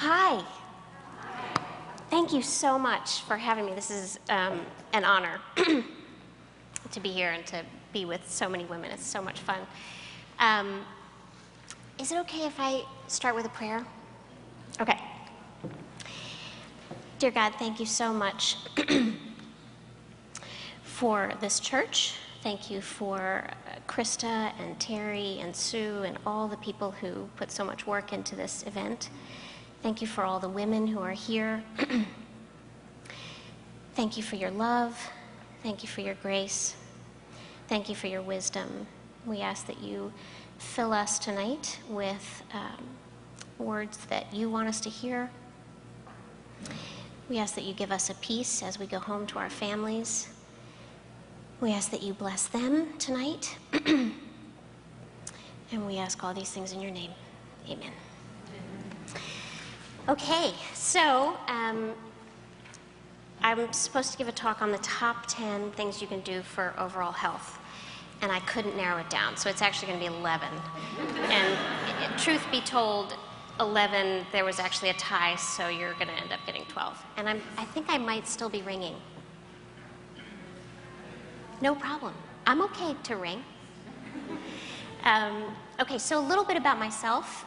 Hi. Thank you so much for having me. This is an honor to be here and to be with so many women. It's so much fun. Is it okay if I start with a prayer? Okay. Dear God, thank you so much for this church. Thank you for Krista and Terry and Sue and all the people who put so much work into this event. Thank you for all the women who are here. Thank you for your love. Thank you for your grace. Thank you for your wisdom. We ask that you fill us tonight with words that you want us to hear. We ask that you give us a peace as we go home to our families. We ask that you bless them tonight. And we ask all these things in your name. Amen. Okay, so I'm supposed to give a talk on the top 10 things you can do for overall health. And I couldn't narrow it down, so it's actually going to be 11. And truth be told, 11, there was actually a tie, so you're going to end up getting 12. And I think I might still be ringing. No problem. I'm okay to ring. Okay, so a little bit about myself.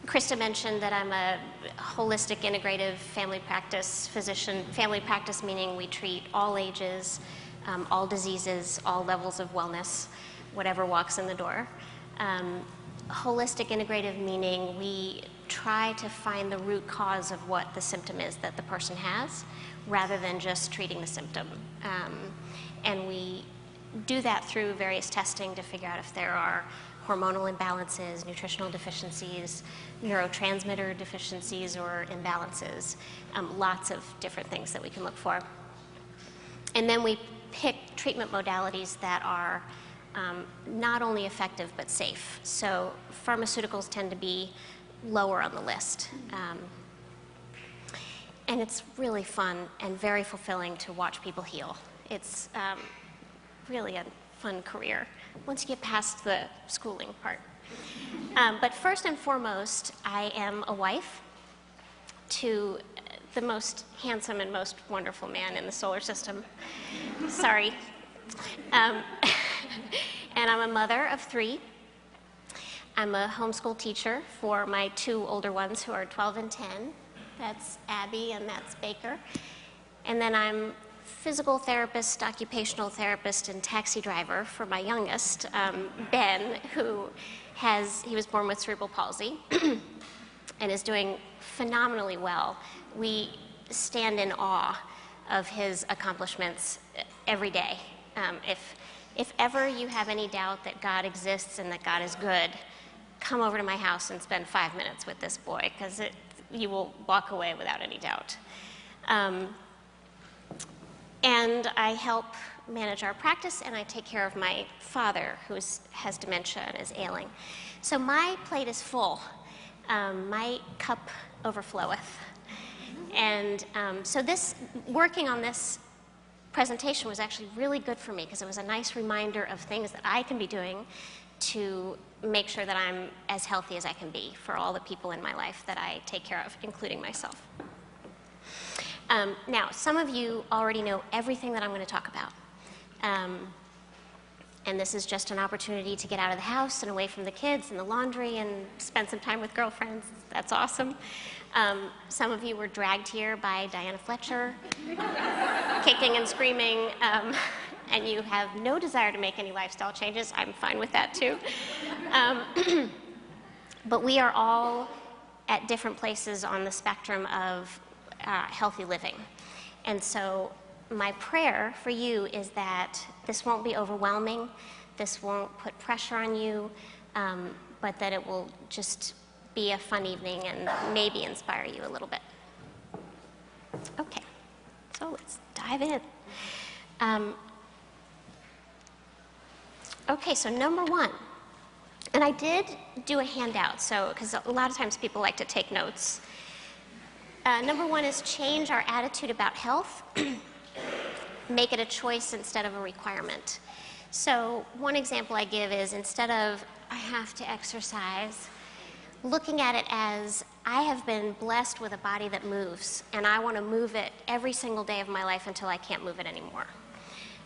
Krista mentioned that I'm a holistic, integrative family practice physician. Family practice meaning we treat all ages, all diseases, all levels of wellness, whatever walks in the door. Holistic, integrative meaning we try to find the root cause of what the symptom is that the person has, rather than just treating the symptom. And we do that through various testing to figure out if there are hormonal imbalances, nutritional deficiencies, neurotransmitter deficiencies or imbalances, lots of different things that we can look for. And then we pick treatment modalities that are not only effective but safe. So pharmaceuticals tend to be lower on the list. And it's really fun and very fulfilling to watch people heal. It's really a fun career once you get past the schooling part. But first and foremost, I am a wife to the most handsome and most wonderful man in the solar system. Sorry. And I'm a mother of 3. I'm a homeschool teacher for my 2 older ones who are 12 and 10. That's Abby and that's Baker. And then I'm physical therapist, occupational therapist, and taxi driver for my youngest, Ben, he was born with cerebral palsy and is doing phenomenally well. We stand in awe of his accomplishments every day. If ever you have any doubt that God exists and that God is good, come over to my house and spend 5 minutes with this boy, because you will walk away without any doubt. And I help manage our practice, and I take care of my father, who has dementia and is ailing. So my plate is full. My cup overfloweth. And so working on this presentation was actually really good for me, because it was a nice reminder of things that I can be doing to make sure that I'm as healthy as I can be for all the people in my life that I take care of, including myself. Now, some of you already know everything that I'm going to talk about. And this is just an opportunity to get out of the house and away from the kids and the laundry and spend some time with girlfriends. That's awesome. Some of you were dragged here by Diana Fletcher, kicking and screaming, and you have no desire to make any lifestyle changes. I'm fine with that too. But we are all at different places on the spectrum of healthy living. And so my prayer for you is that this won't be overwhelming, this won't put pressure on you, but that it will just be a fun evening and maybe inspire you a little bit. Okay, so let's dive in. Okay, so number 1, and I did do a handout, so because a lot of times people like to take notes. Number 1 is change our attitude about health. Make it a choice instead of a requirement. So one example I give is, instead of I have to exercise, looking at it as I have been blessed with a body that moves, and I want to move it every single day of my life until I can't move it anymore.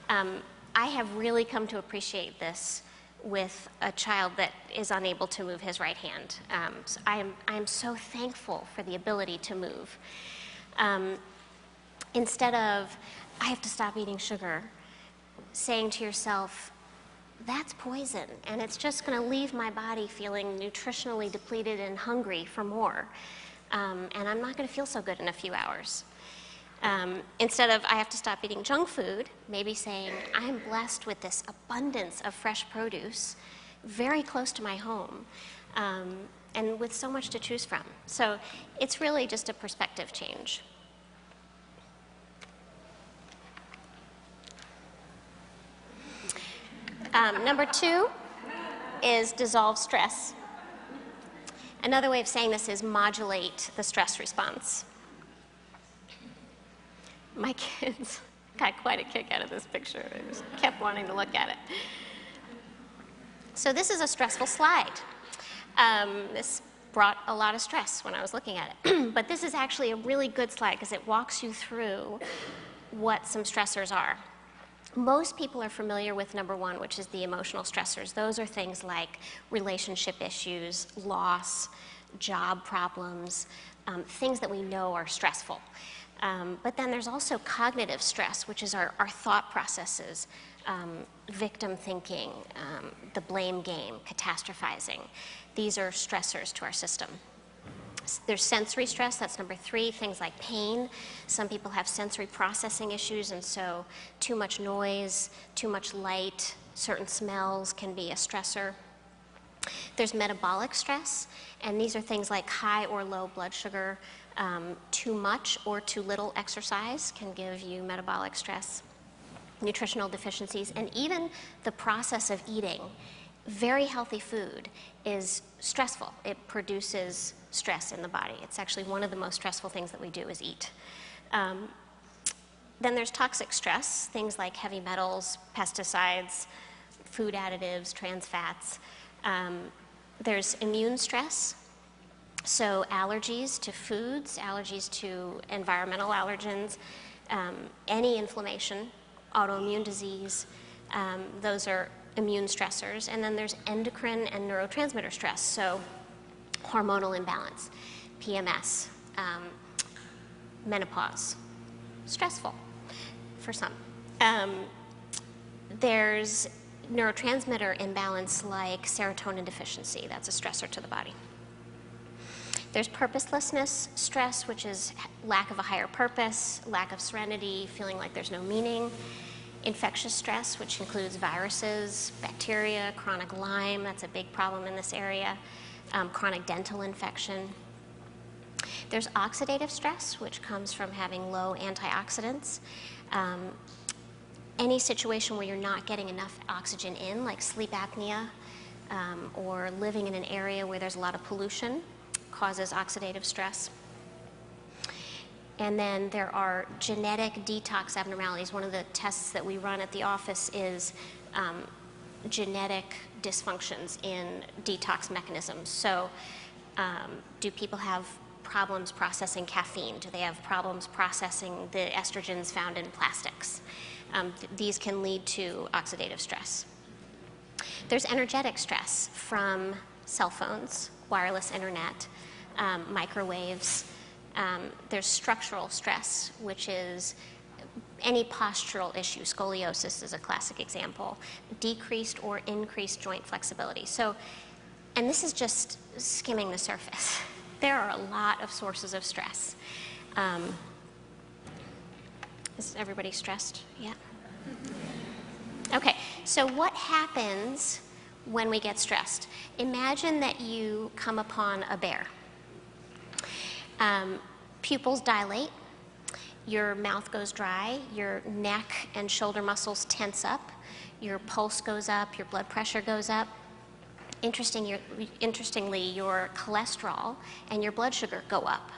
I have really come to appreciate this with a child that is unable to move his right hand. So I am so thankful for the ability to move. Instead of, I have to stop eating sugar, saying to yourself, that's poison, and it's just going to leave my body feeling nutritionally depleted and hungry for more. And I'm not going to feel so good in a few hours. Instead of, I have to stop eating junk food, maybe saying, I'm blessed with this abundance of fresh produce very close to my home, and with so much to choose from. So it's really just a perspective change. Number 2 is dissolve stress. Another way of saying this is modulate the stress response. My kids got quite a kick out of this picture. They just kept wanting to look at it. So this is a stressful slide. This brought a lot of stress when I was looking at it. But this is actually a really good slide because it walks you through what some stressors are. Most people are familiar with number 1, which is the emotional stressors. Those are things like relationship issues, loss, job problems, things that we know are stressful. But then there's also cognitive stress, which is our thought processes, victim thinking, the blame game, catastrophizing. These are stressors to our system. There's sensory stress, that's number 3, things like pain. Some people have sensory processing issues, and so too much noise, too much light, certain smells can be a stressor. There's metabolic stress, and these are things like high or low blood sugar. Too much or too little exercise can give you metabolic stress, nutritional deficiencies, and even the process of eating very healthy food is stressful. It produces stress in the body. It's actually one of the most stressful things that we do is eat. Then there's toxic stress, things like heavy metals, pesticides, food additives, trans fats. There's immune stress, so allergies to foods, allergies to environmental allergens, any inflammation, autoimmune disease, those are immune stressors. And then there's endocrine and neurotransmitter stress, so hormonal imbalance, PMS, menopause, stressful for some. There's neurotransmitter imbalance like serotonin deficiency. That's a stressor to the body. There's purposelessness stress, which is lack of a higher purpose, lack of serenity, feeling like there's no meaning. Infectious stress, which includes viruses, bacteria, chronic Lyme, that's a big problem in this area, chronic dental infection. There's oxidative stress, which comes from having low antioxidants. Any situation where you're not getting enough oxygen in, like sleep apnea, or living in an area where there's a lot of pollution, causes oxidative stress. And then there are genetic detox abnormalities. One of the tests that we run at the office is genetic dysfunctions in detox mechanisms. So do people have problems processing caffeine? Do they have problems processing the estrogens found in plastics? These can lead to oxidative stress. There's energetic stress from cell phones, wireless internet, microwaves. There's structural stress, which is any postural issue. Scoliosis is a classic example. Decreased or increased joint flexibility. So, and this is just skimming the surface. There are a lot of sources of stress. Is everybody stressed? Yeah? Okay, so what happens when we get stressed? Imagine that you come upon a bear. Pupils dilate, your mouth goes dry, your neck and shoulder muscles tense up, your pulse goes up, your blood pressure goes up. Interestingly, your cholesterol and your blood sugar go up.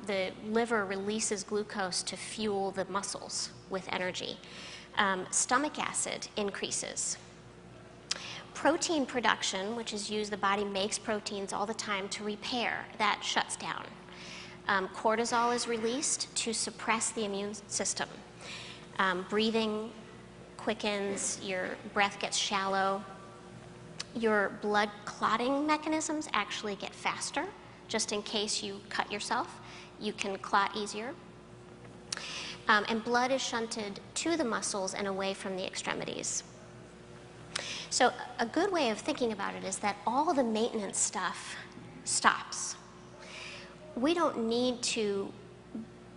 The liver releases glucose to fuel the muscles with energy. Stomach acid increases. protein production, which is used, the body makes proteins all the time to repair, that shuts down. Cortisol is released to suppress the immune system. Breathing quickens, your breath gets shallow. Your blood clotting mechanisms actually get faster, just in case you cut yourself. You can clot easier. And blood is shunted to the muscles and away from the extremities. So a good way of thinking about it is that all the maintenance stuff stops. We don't need to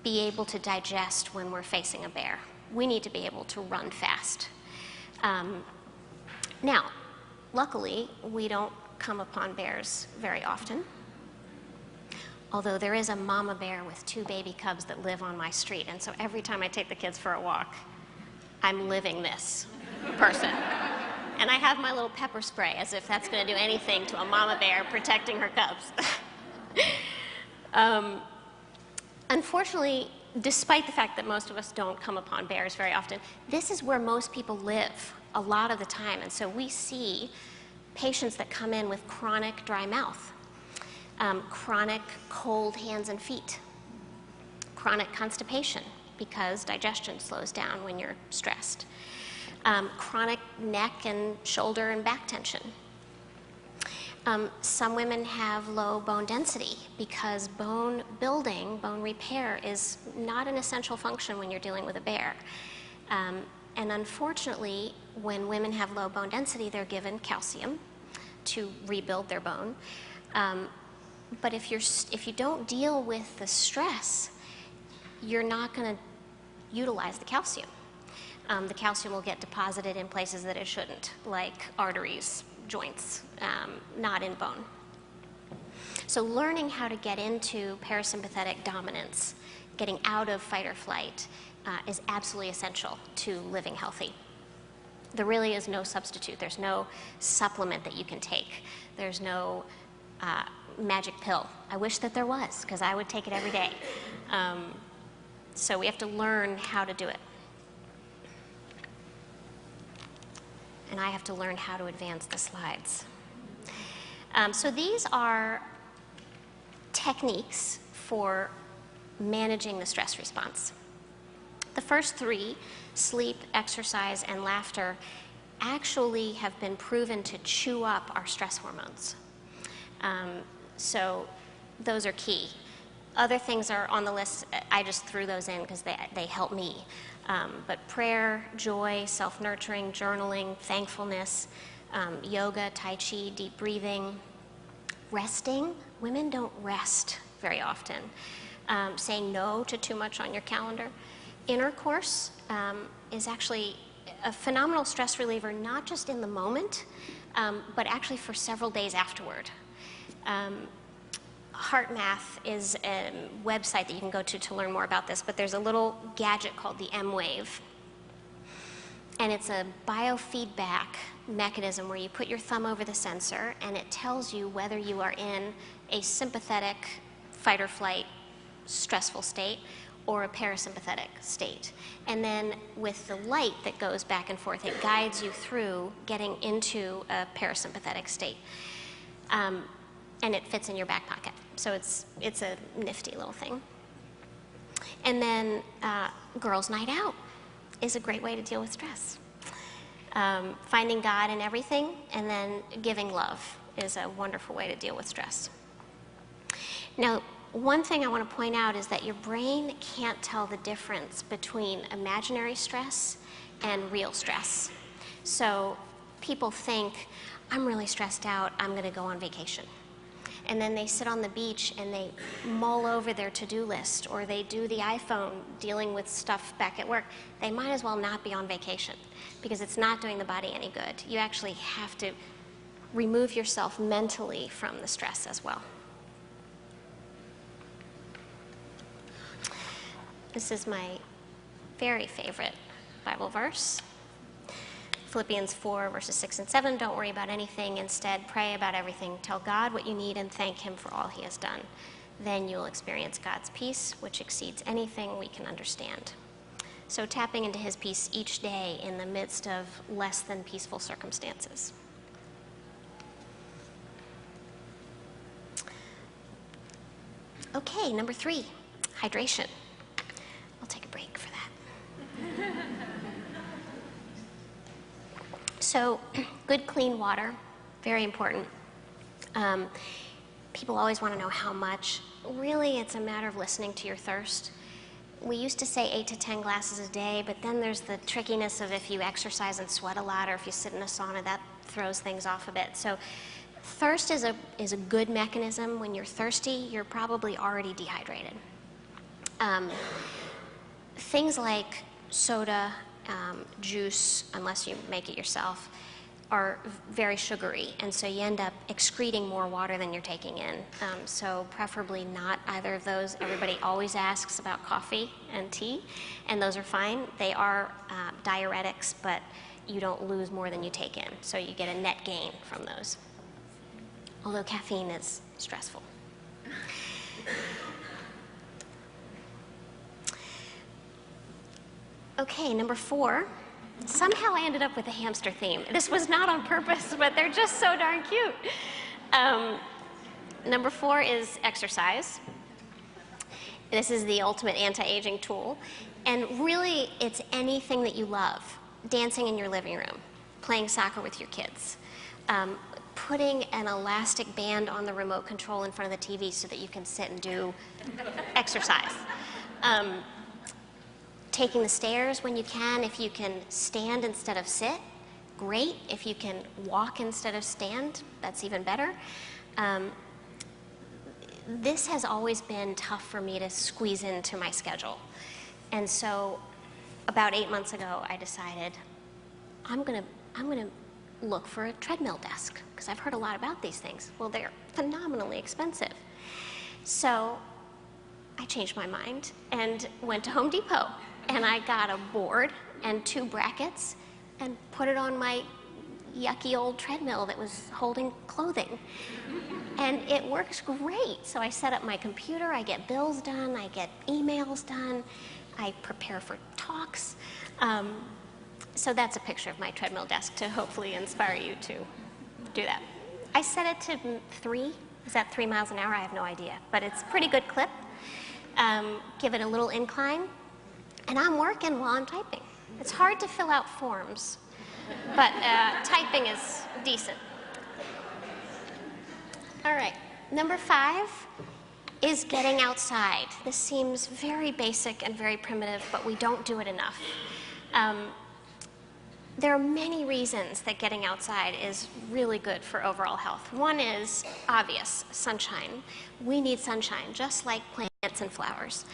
be able to digest when we're facing a bear. We need to be able to run fast. Now, luckily, we don't come upon bears very often, although there is a mama bear with 2 baby cubs that live on my street, and so every time I take the kids for a walk, I'm living this person. And I have my little pepper spray, as if that's going to do anything to a mama bear protecting her cubs. Unfortunately, despite the fact that most of us don't come upon bears very often, this is where most people live a lot of the time. And so we see patients that come in with chronic dry mouth, chronic cold hands and feet, chronic constipation because digestion slows down when you're stressed, chronic neck and shoulder and back tension. Some women have low bone density because bone building, bone repair is not an essential function when you're dealing with a bear. And unfortunately, when women have low bone density, they're given calcium to rebuild their bone. But if you don't deal with the stress, you're not going to utilize the calcium. The calcium will get deposited in places that it shouldn't, like arteries, joints, not in bone. So learning how to get into parasympathetic dominance, getting out of fight or flight, is absolutely essential to living healthy. There really is no substitute. There's no supplement that you can take. There's no magic pill. I wish that there was, because I would take it every day. So we have to learn how to do it. And I have to learn how to advance the slides. So these are techniques for managing the stress response. The first 3, sleep, exercise, and laughter, actually have been proven to chew up our stress hormones. So those are key. Other things are on the list. I just threw those in because they help me. But prayer, joy, self-nurturing, journaling, thankfulness, yoga, tai chi, deep breathing, resting. Women don't rest very often. Saying no to too much on your calendar. Intercourse is actually a phenomenal stress reliever, not just in the moment, but actually for several days afterward. HeartMath is a website that you can go to learn more about this, but there's a little gadget called the M-Wave. And it's a biofeedback mechanism where you put your thumb over the sensor and it tells you whether you are in a sympathetic fight or flight stressful state or a parasympathetic state. And then with the light that goes back and forth, it guides you through getting into a parasympathetic state. And it fits in your back pocket. So it's a nifty little thing. And then girls' night out is a great way to deal with stress. Finding God in everything and then giving love is a wonderful way to deal with stress. Now, one thing I want to point out is that your brain can't tell the difference between imaginary stress and real stress. So people think, I'm really stressed out, I'm going to go on vacation. And then they sit on the beach and they mull over their to-do list, or they do the iPhone dealing with stuff back at work. They might as well not be on vacation because it's not doing the body any good. You actually have to remove yourself mentally from the stress as well. This is my very favorite Bible verse. Philippians 4, verses 6 and 7, don't worry about anything. Instead, pray about everything. Tell God what you need and thank Him for all He has done. Then you'll experience God's peace, which exceeds anything we can understand. So tapping into His peace each day in the midst of less than peaceful circumstances. Okay, number 3, hydration. I'll take a break for that. So, good clean water, very important. People always want to know how much. Really, it's a matter of listening to your thirst. We used to say 8 to 10 glasses a day, but then there's the trickiness of if you exercise and sweat a lot, or if you sit in a sauna, that throws things off a bit. So thirst is a good mechanism. When you're thirsty, you're probably already dehydrated. Things like soda, juice, unless you make it yourself, are very sugary, and so you end up excreting more water than you're taking in. So preferably not either of those. Everybody always asks about coffee and tea, and those are fine. They are diuretics, but you don't lose more than you take in, so you get a net gain from those. Although caffeine is stressful. Okay, number 4. Somehow I ended up with a hamster theme. This was not on purpose, but they're just so darn cute. Number 4 is exercise. This is the ultimate anti-aging tool. And really, it's anything that you love. Dancing in your living room, playing soccer with your kids, putting an elastic band on the remote control in front of the TV so that you can sit and do exercise. Taking the stairs when you can. If you can stand instead of sit, great. If you can walk instead of stand, that's even better. This has always been tough for me to squeeze into my schedule. And so about 8 months ago, I decided I'm gonna look for a treadmill desk, because I've heard a lot about these things. Well, they're phenomenally expensive. So I changed my mind and went to Home Depot. And I got a board and 2 brackets and put it on my yucky old treadmill that was holding clothing. And it works great. So I set up my computer, I get bills done, I get emails done, I prepare for talks. So that's a picture of my treadmill desk to hopefully inspire you to do that. I set it to 3. Is that 3 miles an hour? I have no idea. But it's a pretty good clip. Give it a little incline. And I'm working while I'm typing. It's hard to fill out forms, but typing is decent. All right, number 5 is getting outside. This seems very basic and very primitive, but we don't do it enough. There are many reasons that getting outside is really good for overall health. One is obvious, sunshine. We need sunshine, just like plants and flowers.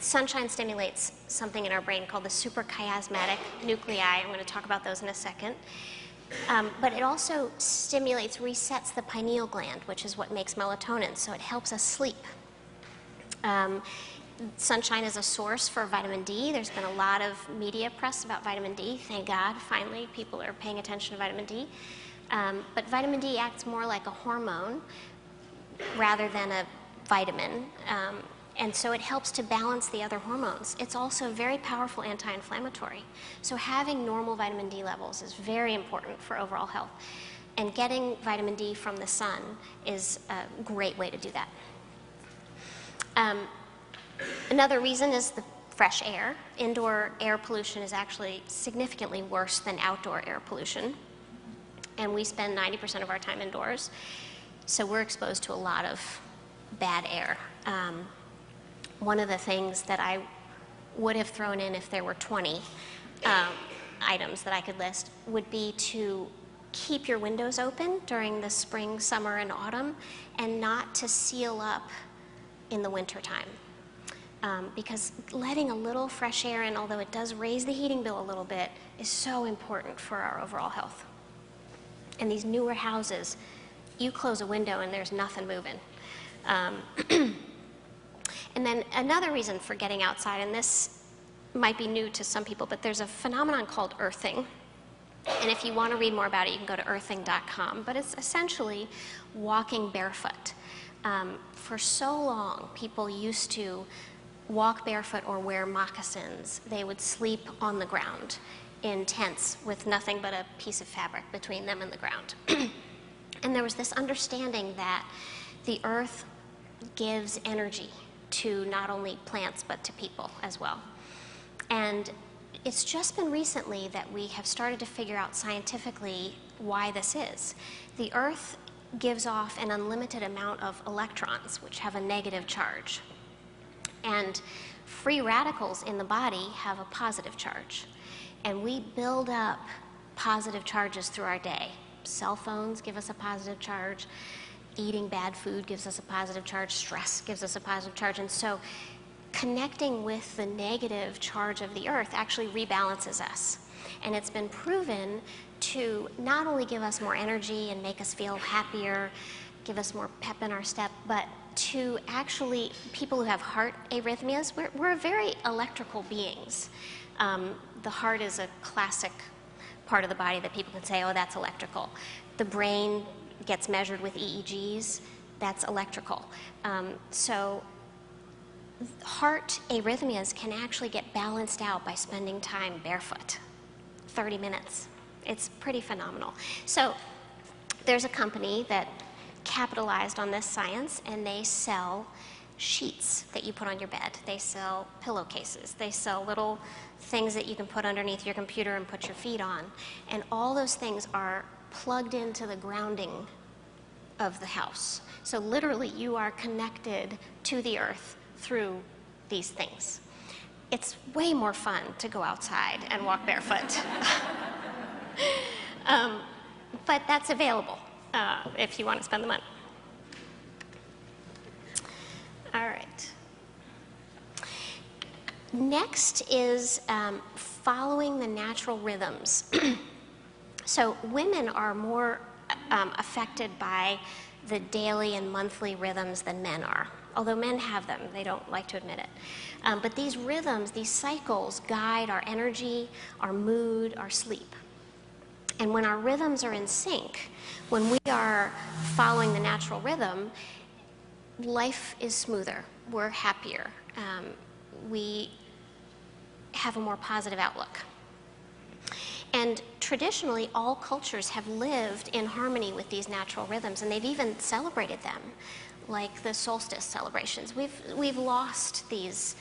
Sunshine stimulates something in our brain called the suprachiasmatic nuclei. I'm going to talk about those in a second. But it also resets the pineal gland, which is what makes melatonin, so it helps us sleep. Sunshine is a source for vitamin D. There's been a lot of media press about vitamin D. Thank God, finally, people are paying attention to vitamin D. But vitamin D acts more like a hormone rather than a vitamin. And so it helps to balance the other hormones. It's also very powerful anti-inflammatory. So having normal vitamin D levels is very important for overall health. And getting vitamin D from the sun is a great way to do that. Another reason is the fresh air. Indoor air pollution is actually significantly worse than outdoor air pollution. And we spend 90% of our time indoors. So we're exposed to a lot of bad air. One of the things that I would have thrown in if there were 20 items that I could list would be to keep your windows open during the spring, summer, and autumn, and not to seal up in the winter time. Because letting a little fresh air in, although it does raise the heating bill a little bit, is so important for our overall health. And these newer houses, you close a window and there's nothing moving. And then another reason for getting outside, and this might be new to some people, but there's a phenomenon called earthing. And if you want to read more about it, you can go to earthing.com. But it's essentially walking barefoot. For so long, people used to walk barefoot or wear moccasins. They would sleep on the ground in tents with nothing but a piece of fabric between them and the ground. And there was this understanding that the earth gives energy to not only plants but to people as well. And it's just been recently that we have started to figure out scientifically why this is. The Earth gives off an unlimited amount of electrons, which have a negative charge. And free radicals in the body have a positive charge. And we build up positive charges through our day. Cell phones give us a positive charge. Eating bad food gives us a positive charge. Stress gives us a positive charge. And so connecting with the negative charge of the Earth actually rebalances us. And it's been proven to not only give us more energy and make us feel happier, give us more pep in our step, but to actually, people who have heart arrhythmias, we're very electrical beings. The heart is a classic part of the body that people can say, oh, that's electrical. The brain gets measured with EEGs, that's electrical. So heart arrhythmias can actually get balanced out by spending time barefoot, 30 minutes. It's pretty phenomenal. So there's a company that capitalized on this science, and they sell sheets that you put on your bed. They sell pillowcases. They sell little things that you can put underneath your computer and put your feet on. And all those things are plugged into the grounding of the house. So literally, you are connected to the Earth through these things. It's way more fun to go outside and walk barefoot. But that's available if you want to spend the money. All right. Next is following the natural rhythms. So women are more affected by the daily and monthly rhythms than men are. Although men have them, they don't like to admit it. But these rhythms, these cycles, guide our energy, our mood, our sleep. And when our rhythms are in sync, when we are following the natural rhythm, life is smoother, we're happier, we have a more positive outlook. And traditionally, all cultures have lived in harmony with these natural rhythms, and they've even celebrated them, like the solstice celebrations. We've lost these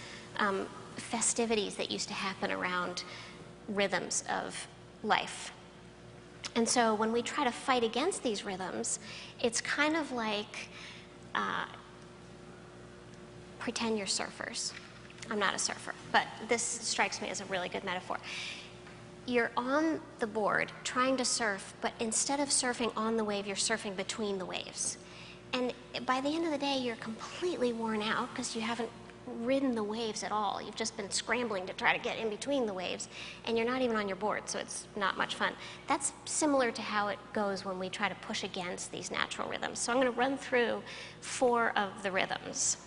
festivities that used to happen around rhythms of life. And so when we try to fight against these rhythms, it's kind of like pretend you're surfers. I'm not a surfer, but this strikes me as a really good metaphor. You're on the board trying to surf, but instead of surfing on the wave, you're surfing between the waves. And by the end of the day, you're completely worn out because you haven't ridden the waves at all. You've just been scrambling to try to get in between the waves, and you're not even on your board, so it's not much fun. That's similar to how it goes when we try to push against these natural rhythms. So I'm going to run through 4 of the rhythms.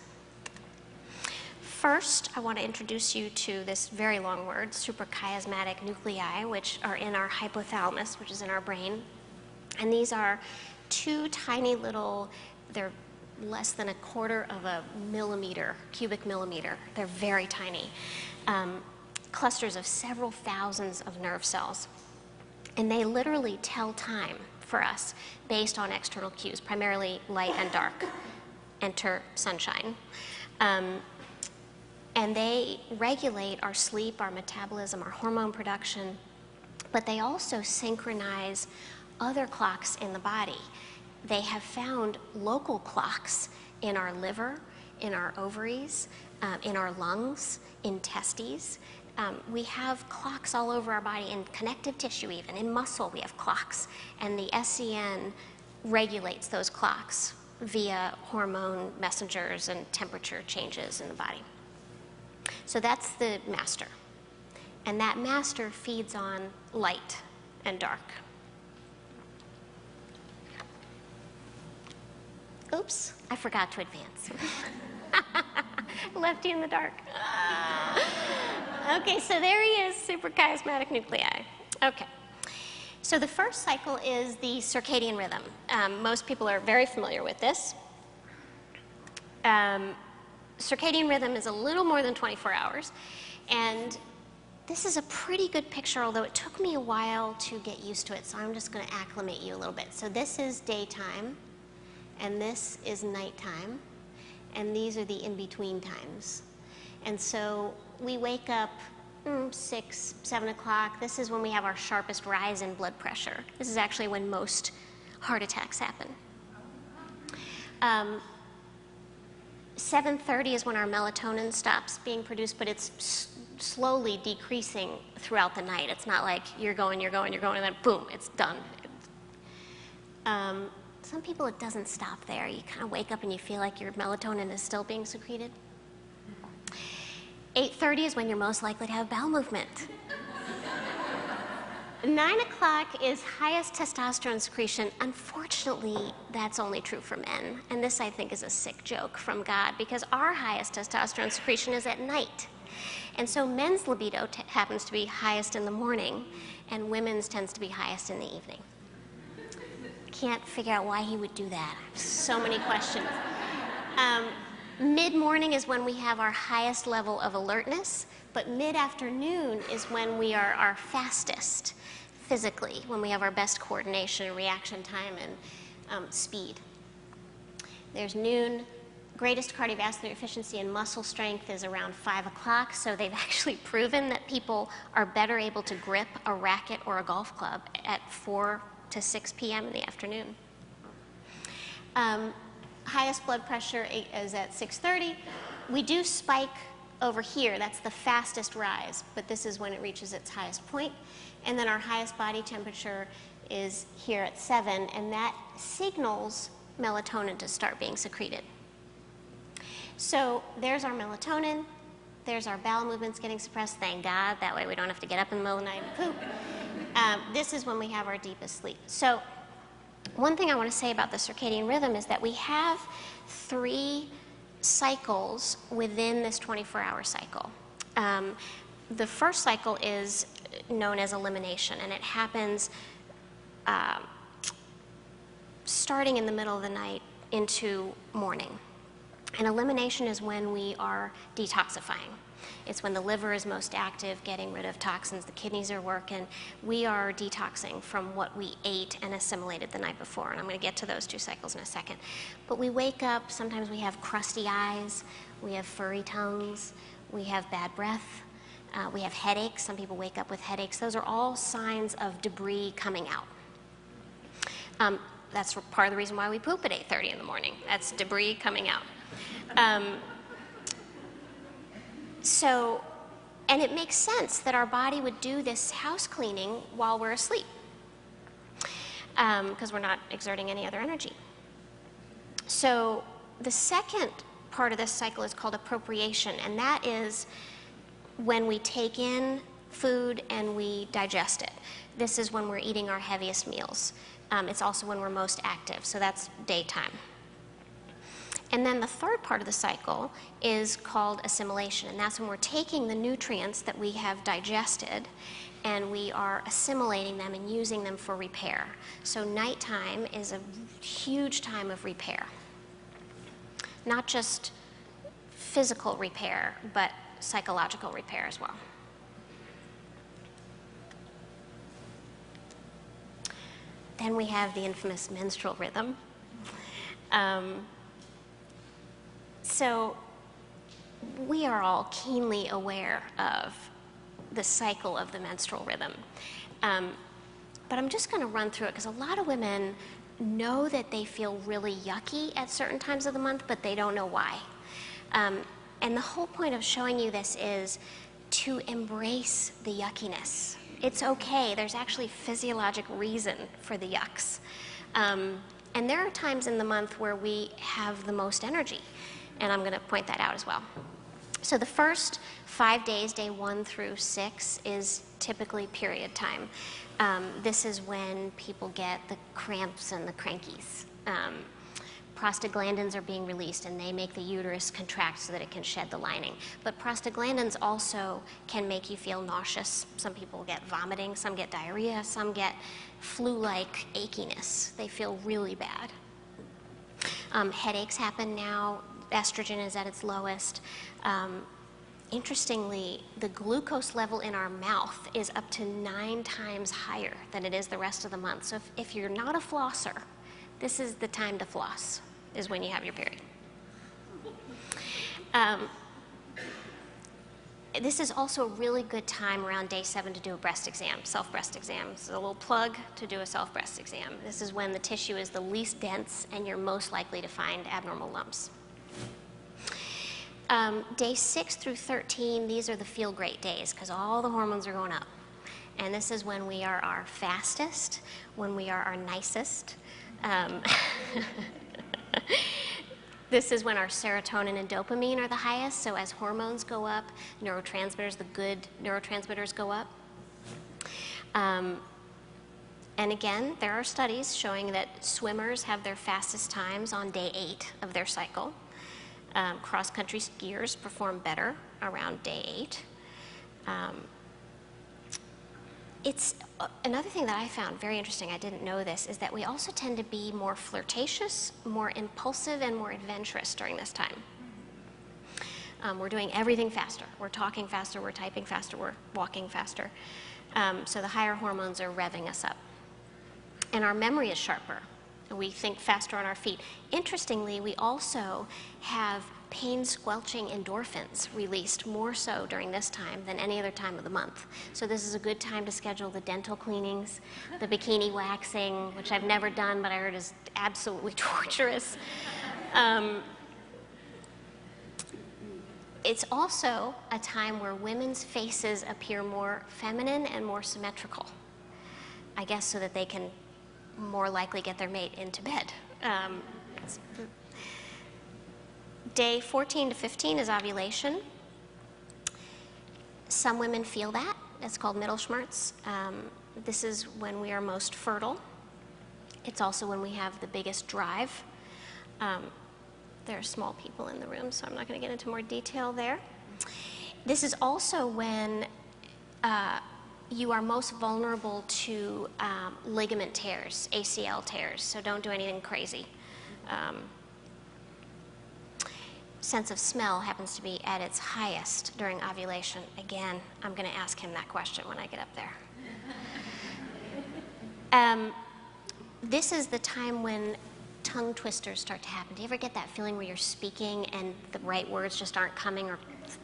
First, I want to introduce you to this very long word, suprachiasmatic nuclei, which are in our hypothalamus, which is in our brain. And these are 2 tiny little, they're less than 1/4 of a millimeter, cubic millimeter. They're very tiny. Clusters of several thousands of nerve cells. And they literally tell time for us based on external cues, primarily light and dark. Enter sunshine. And they regulate our sleep, our metabolism, our hormone production, but they also synchronize other clocks in the body. They have found local clocks in our liver, in our ovaries, in our lungs, in testes. We have clocks all over our body, in connective tissue even, in muscle we have clocks, and the SCN regulates those clocks via hormone messengers and temperature changes in the body. So that's the master. And that master feeds on light and dark. Oops, I forgot to advance. Left you in the dark. Okay, so there he is, suprachiasmatic nuclei. Okay. So the first cycle is the circadian rhythm. Most people are very familiar with this. Circadian rhythm is a little more than 24 hours, and this is a pretty good picture, although it took me a while to get used to it, so I'm just going to acclimate you a little bit. So this is daytime, and this is nighttime, and these are the in-between times. And so we wake up 6, 7 o'clock. This is when we have our sharpest rise in blood pressure. This is actually when most heart attacks happen. 7:30 is when our melatonin stops being produced, but it's slowly decreasing throughout the night. It's not like you're going, and then boom, it's done. Some people, it doesn't stop there. You kind of wake up and you feel like your melatonin is still being secreted. 8:30 is when you're most likely to have bowel movement. 9 o'clock is highest testosterone secretion. Unfortunately, that's only true for men. And this, I think, is a sick joke from God, because our highest testosterone secretion is at night. And so men's libido happens to be highest in the morning, and women's tends to be highest in the evening. Can't figure out why he would do that. I have so many questions. Mid-morning is when we have our highest level of alertness, but mid-afternoon is when we are our fastest physically, when we have our best coordination and reaction time and speed. There's noon. Greatest cardiovascular efficiency and muscle strength is around 5 o'clock, so they've actually proven that people are better able to grip a racket or a golf club at 4 to 6 p.m. in the afternoon. Highest blood pressure is at 6:30. We do spike over here. That's the fastest rise, but this is when it reaches its highest point. And then our highest body temperature is here at 7, and that signals melatonin to start being secreted. So there's our melatonin. There's our bowel movements getting suppressed, thank God. That way we don't have to get up in the middle of the night and poop. This is when we have our deepest sleep. So one thing I want to say about the circadian rhythm is that we have 3 cycles within this 24-hour cycle. The first cycle is known as elimination, and it happens starting in the middle of the night into morning. And elimination is when we are detoxifying. It's when the liver is most active, getting rid of toxins, the kidneys are working. We are detoxing from what we ate and assimilated the night before, and I'm going to get to those 2 cycles in a second. But we wake up, sometimes we have crusty eyes, we have furry tongues, we have bad breath, we have headaches. Some people wake up with headaches. Those are all signs of debris coming out. That's part of the reason why we poop at 8:30 in the morning. That's debris coming out. And it makes sense that our body would do this house cleaning while we're asleep, because we're not exerting any other energy. So the second part of this cycle is called appropriation, and that is when we take in food and we digest it. This is when we're eating our heaviest meals. It's also when we're most active, so that's daytime. And then the third part of the cycle is called assimilation, and that's when we're taking the nutrients that we have digested and we are assimilating them and using them for repair. So nighttime is a huge time of repair. Not just physical repair, but psychological repair as well. Then we have the infamous menstrual rhythm. So we are all keenly aware of the cycle of the menstrual rhythm. But I'm just going to run through it because a lot of women know that they feel really yucky at certain times of the month, but they don't know why. And the whole point of showing you this is to embrace the yuckiness. It's okay. There's actually physiologic reason for the yucks. And there are times in the month where we have the most energy, and I'm going to point that out as well. So the first 5 days, day 1 through 6, is typically period time. This is when people get the cramps and the crankies. Prostaglandins are being released, and they make the uterus contract so that it can shed the lining. But prostaglandins also can make you feel nauseous. Some people get vomiting, some get diarrhea, some get flu-like achiness. They feel really bad. Headaches happen now. Estrogen is at its lowest. Interestingly, the glucose level in our mouth is up to 9 times higher than it is the rest of the month. So if you're not a flosser, this is the time to floss, is when you have your period. This is also a really good time around day 7 to do a breast exam, self-breast exam. So a little plug to do a self-breast exam. This is when the tissue is the least dense and you're most likely to find abnormal lumps. Day 6 through 13, these are the feel great days because all the hormones are going up. And this is when we are our fastest, when we are our nicest. This is when our serotonin and dopamine are the highest. So as hormones go up, neurotransmitters, the good neurotransmitters go up. And again, there are studies showing that swimmers have their fastest times on day 8 of their cycle. Cross-country skiers perform better around day 8. It's another thing that I found very interesting, I didn't know this, is that we also tend to be more flirtatious, more impulsive, and more adventurous during this time. We're doing everything faster. We're talking faster, we're typing faster, we're walking faster. So the higher hormones are revving us up. And our memory is sharper. We think faster on our feet. Interestingly, we also have pain-squelching endorphins released more so during this time than any other time of the month. So this is a good time to schedule the dental cleanings, the bikini waxing, which I've never done, but I heard is absolutely torturous. It's also a time where women's faces appear more feminine and more symmetrical, I guess so that they can more likely get their mate into bed. Day 14 to 15 is ovulation. Some women feel that. It's called Mittelschmerz. This is when we are most fertile. It's also when we have the biggest drive. There are small people in the room, so I'm not going to get into more detail there. This is also when you are most vulnerable to ligament tears, ACL tears, so don't do anything crazy. Sense of smell happens to be at its highest during ovulation. Again, I'm going to ask him that question when I get up there. This is the time when tongue twisters start to happen. Do you ever get that feeling where you're speaking and the right words just aren't coming, or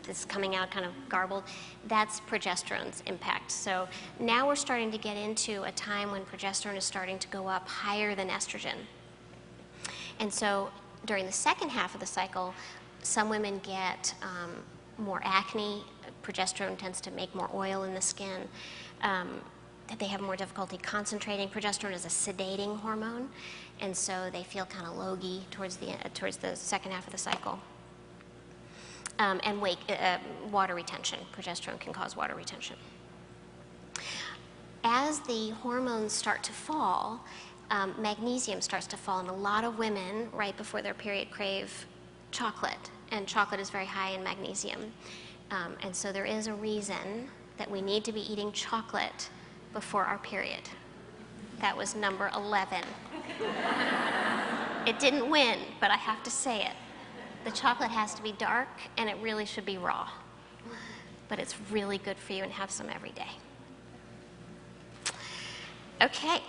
it's coming out kind of garbled? That's progesterone's impact. So now we're starting to get into a time when progesterone is starting to go up higher than estrogen. And so during the second half of the cycle, some women get more acne. Progesterone tends to make more oil in the skin. They have more difficulty concentrating. Progesterone is a sedating hormone, and so they feel kind of logy towards the second half of the cycle. And water retention. Progesterone can cause water retention. As the hormones start to fall, magnesium starts to fall, and a lot of women right before their period crave chocolate, and chocolate is very high in magnesium. And so there is a reason that we need to be eating chocolate before our period. That was number 11. It didn't win, but I have to say it. The chocolate has to be dark, and it really should be raw. But it's really good for you, and have some every day. Okay.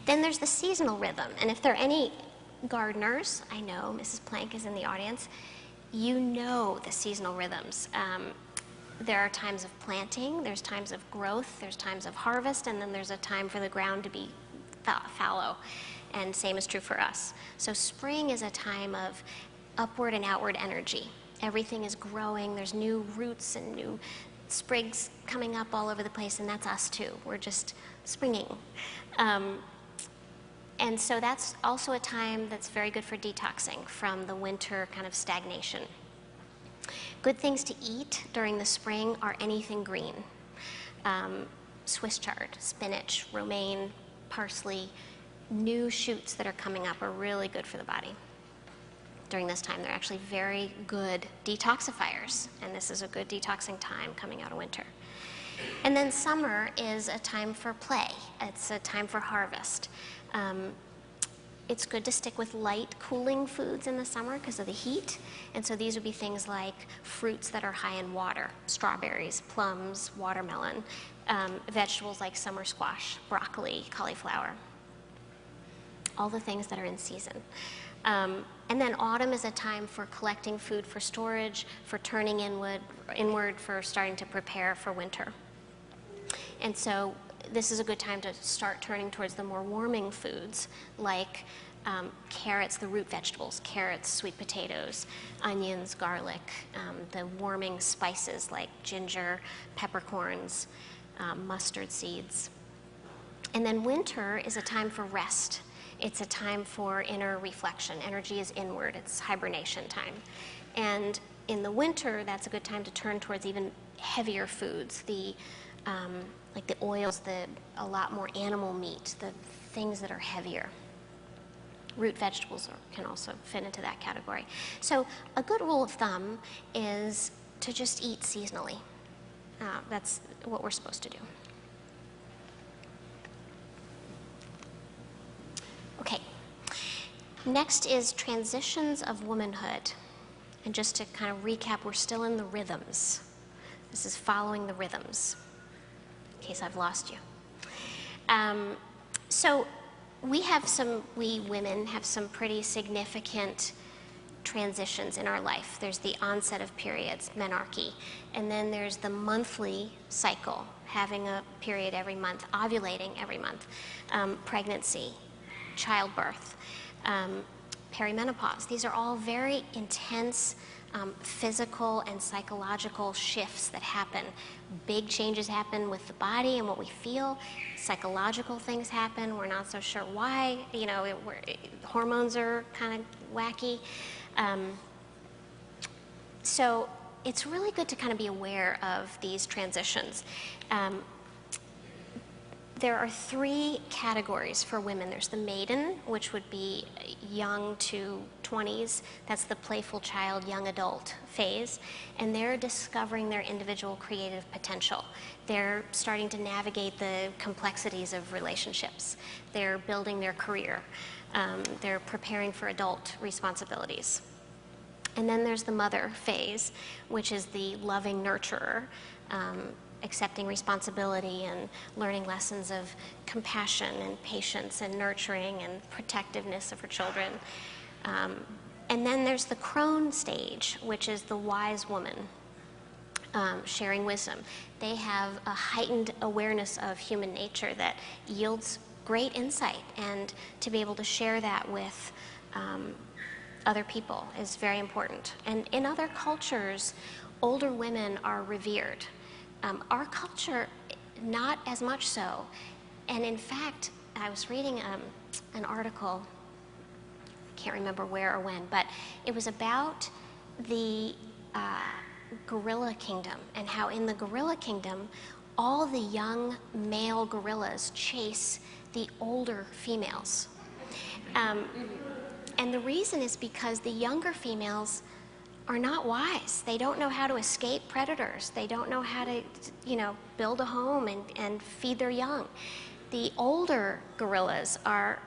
Then there's the seasonal rhythm, and if there are any gardeners, I know Mrs. Plank is in the audience, you know the seasonal rhythms. There are times of planting, there's times of growth, there's times of harvest, and then there's a time for the ground to be fallow, and same is true for us. So spring is a time of upward and outward energy. Everything is growing, there's new roots and new sprigs coming up all over the place, and that's us too. We're just springing. And so that's also a time that's very good for detoxing from the winter kind of stagnation. Good things to eat during the spring are anything green. Swiss chard, spinach, romaine, parsley, new shoots that are coming up are really good for the body. During this time, they're actually very good detoxifiers, and this is a good detoxing time coming out of winter. And then summer is a time for play. It's a time for harvest. It's good to stick with light, cooling foods in the summer because of the heat. And so these would be things like fruits that are high in water, strawberries, plums, watermelon, vegetables like summer squash, broccoli, cauliflower, all the things that are in season. And then autumn is a time for collecting food for storage, for turning inward, for starting to prepare for winter. And so this is a good time to start turning towards the more warming foods, like carrots, the root vegetables, carrots, sweet potatoes, onions, garlic, the warming spices like ginger, peppercorns, mustard seeds. And then winter is a time for rest. It's a time for inner reflection. Energy is inward. It's hibernation time. And in the winter, that's a good time to turn towards even heavier foods, like the oils, a lot more animal meat, the things that are heavier. Root vegetables can also fit into that category. So a good rule of thumb is to just eat seasonally. That's what we're supposed to do. Okay, next is transitions of womanhood. And just to kind of recap, we're still in the rhythms. This is following the rhythms, in case I've lost you. So we women have some pretty significant transitions in our life. There's the onset of periods, menarche, and then there's the monthly cycle, having a period every month, ovulating every month, pregnancy, childbirth, perimenopause. These are all very intense physical and psychological shifts that happen. Big changes happen with the body and what we feel. Psychological things happen. We're not so sure why. Hormones are kind of wacky. So it's really good to kind of be aware of these transitions. There are 3 categories for women. There's the maiden, which would be young to 20s. That's the playful child, young adult phase. And they're discovering their individual creative potential. They're starting to navigate the complexities of relationships. They're building their career. They're preparing for adult responsibilities. And then there's the mother phase, which is the loving nurturer, accepting responsibility and learning lessons of compassion and patience and nurturing and protectiveness of her children. And then there's the crone stage, which is the wise woman, sharing wisdom. They have a heightened awareness of human nature that yields great insight, and to be able to share that with other people is very important. And in other cultures, older women are revered. Our culture, not as much so. And in fact, I was reading an article, I can't remember where or when, but it was about the gorilla kingdom, and how in the gorilla kingdom, all the young male gorillas chase the older females. And the reason is because the younger females are not wise. They don't know how to escape predators. They don't know how to, build a home and feed their young. The older gorillas are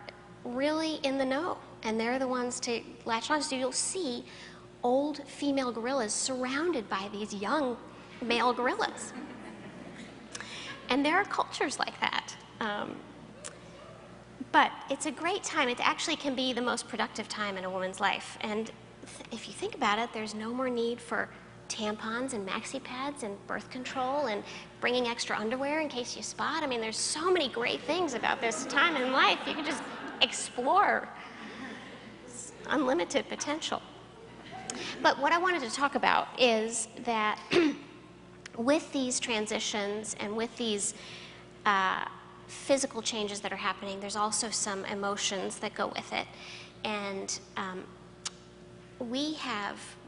really in the know, and they're the ones to latch on to. So you'll see old female gorillas surrounded by these young male gorillas. And there are cultures like that. But it's a great time. It actually can be the most productive time in a woman's life. And if you think about it, there's no more need for tampons and maxi pads and birth control and bringing extra underwear in case you spot. I mean, there's so many great things about this time in life. You can just explore. It's unlimited potential. But what I wanted to talk about is that with these transitions and with these physical changes that are happening, there's also some emotions that go with it. And we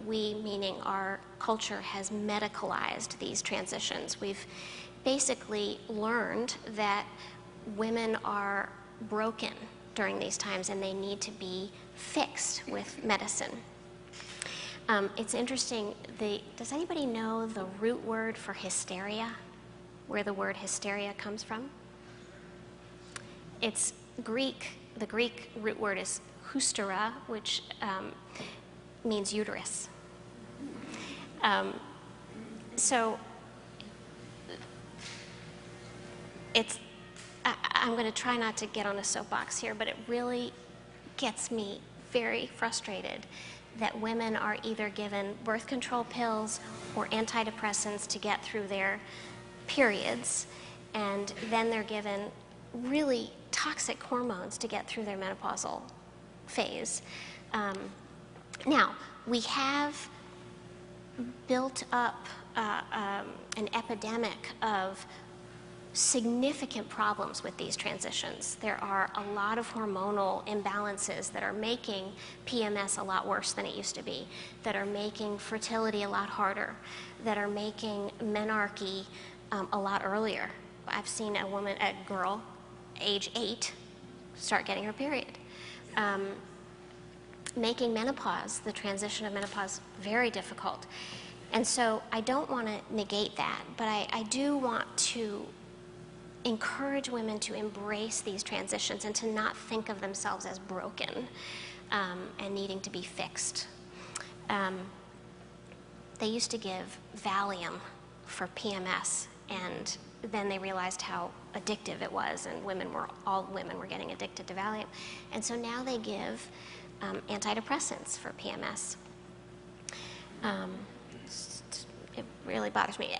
meaning our culture, has medicalized these transitions. We've basically learned that women are broken during these times and they need to be fixed with medicine. It's interesting, does anybody know the root word for hysteria? Where the word hysteria comes from? It's Greek. The Greek root word is hustera, which means uterus. So I'm going to try not to get on a soapbox here, but it really gets me very frustrated that women are either given birth control pills or antidepressants to get through their periods, and then they're given really toxic hormones to get through their menopausal phase. Now, we have built up an epidemic of significant problems with these transitions. There are a lot of hormonal imbalances that are making PMS a lot worse than it used to be, that are making fertility a lot harder, that are making menarche a lot earlier. I've seen a girl, age 8, start getting her period. Making menopause, the transition of menopause, very difficult. And so I don't want to negate that, but I do want to encourage women to embrace these transitions and to not think of themselves as broken and needing to be fixed. They used to give Valium for PMS, and then they realized how addictive it was, and all women were getting addicted to Valium. And so now they give antidepressants for PMS. It really bothers me.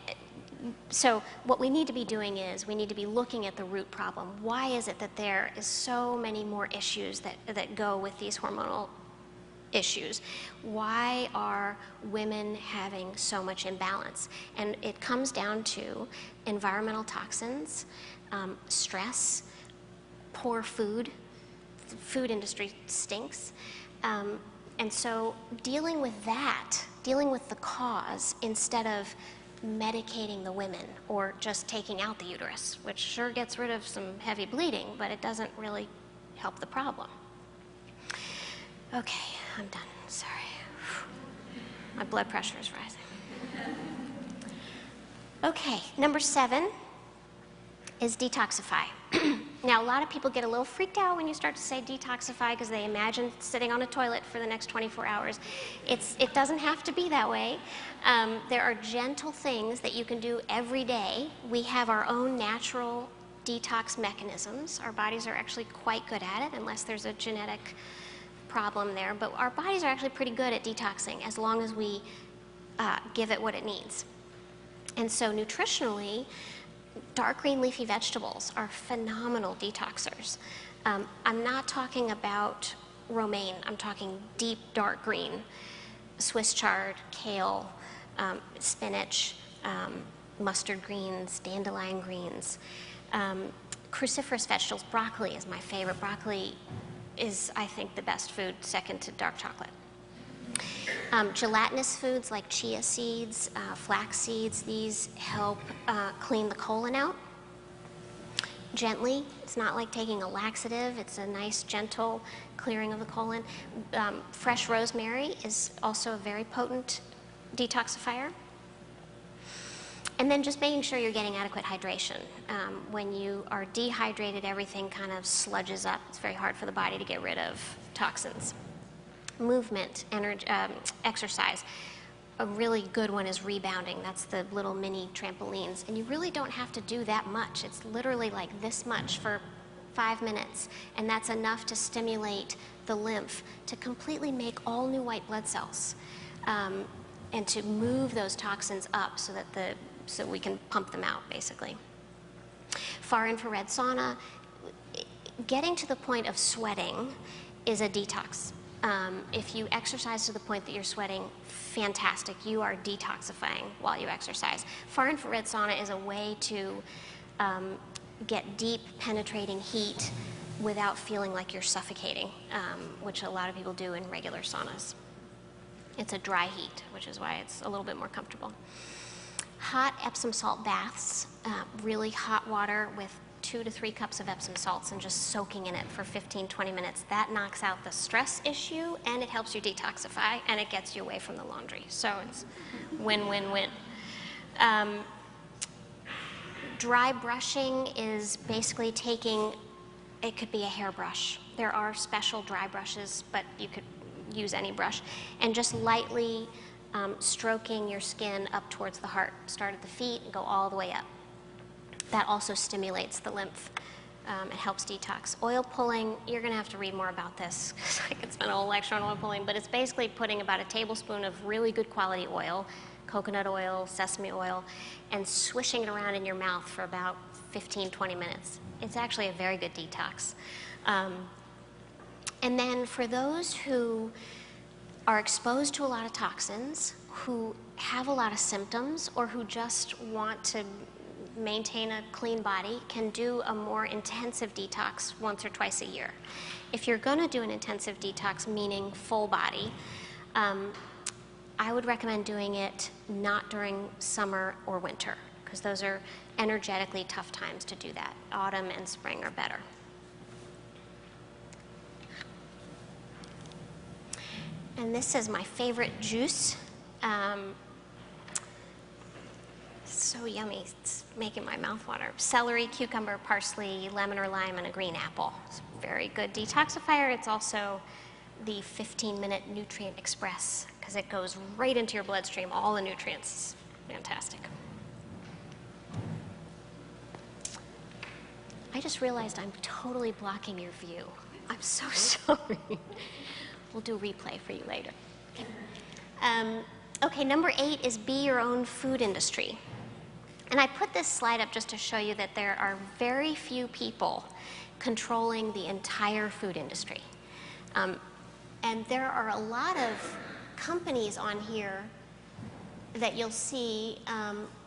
So what we need to be doing is we need to be looking at the root problem. Why is it that there is so many more issues that go with these hormonal issues? Why are women having so much imbalance? And it comes down to environmental toxins, stress, poor food. The food industry stinks. And so dealing with that, dealing with the cause instead of medicating the women or just taking out the uterus, which sure gets rid of some heavy bleeding, but it doesn't really help the problem. Okay, I'm done. Sorry. My blood pressure is rising. Okay, number 7 is detoxify. Now, a lot of people get a little freaked out when you start to say detoxify because they imagine sitting on a toilet for the next 24 hours. It doesn't have to be that way. There are gentle things that you can do every day. We have our own natural detox mechanisms. Our bodies are actually quite good at it, unless there's a genetic problem there. But our bodies are actually pretty good at detoxing as long as we give it what it needs. And so nutritionally, dark green leafy vegetables are phenomenal detoxers. I'm not talking about romaine. I'm talking deep dark green, Swiss chard, kale, spinach, mustard greens, dandelion greens. Cruciferous vegetables, broccoli is my favorite. Broccoli is, I think, the best food, second to dark chocolate. Gelatinous foods like chia seeds, flax seeds, these help clean the colon out gently. It's not like taking a laxative. It's a nice, gentle clearing of the colon. Fresh rosemary is also a very potent detoxifier. And then just making sure you're getting adequate hydration. When you are dehydrated, everything kind of sludges up. It's very hard for the body to get rid of toxins. Movement, exercise. A really good one is rebounding. That's the little mini trampolines. And you really don't have to do that much. It's literally like this much for 5 minutes. And that's enough to stimulate the lymph to completely make all new white blood cells and to move those toxins up so we can pump them out, basically. Far infrared sauna. Getting to the point of sweating is a detox. If you exercise to the point that you're sweating, fantastic. You are detoxifying while you exercise. Far infrared sauna is a way to get deep, penetrating heat without feeling like you're suffocating, which a lot of people do in regular saunas. It's a dry heat, which is why it's a little bit more comfortable. Hot Epsom salt baths, really hot water with 2 to 3 cups of Epsom salts and just soaking in it for 15-20 minutes. That knocks out the stress issue, and it helps you detoxify, and it gets you away from the laundry. So it's win-win-win. Dry brushing is basically it could be a hairbrush. There are special dry brushes, but you could use any brush, and just lightly stroking your skin up towards the heart. Start at the feet and go all the way up. That also stimulates the lymph It helps detox. Oil pulling, you're going to have to read more about this because I could spend a whole lecture on oil pulling, but it's basically putting about a tablespoon of really good quality oil, coconut oil, sesame oil, and swishing it around in your mouth for about 15, 20 minutes. It's actually a very good detox. And then for those who are exposed to a lot of toxins, who have a lot of symptoms, or who just want to maintain a clean body, can do a more intensive detox once or twice a year. If you're going to do an intensive detox, meaning full body, I would recommend doing it not during summer or winter, because those are energetically tough times to do that. Autumn and spring are better. And this is my favorite juice. So yummy, it's making my mouth water. Celery, cucumber, parsley, lemon or lime, and a green apple. It's a very good detoxifier. It's also the 15-minute nutrient express, because it goes right into your bloodstream, all the nutrients. Fantastic. I just realized I'm totally blocking your view. I'm so sorry. We'll do a replay for you later. Okay, number 8 is be your own food industry. And I put this slide up just to show you that there are very few people controlling the entire food industry. And there are a lot of companies on here that you'll see.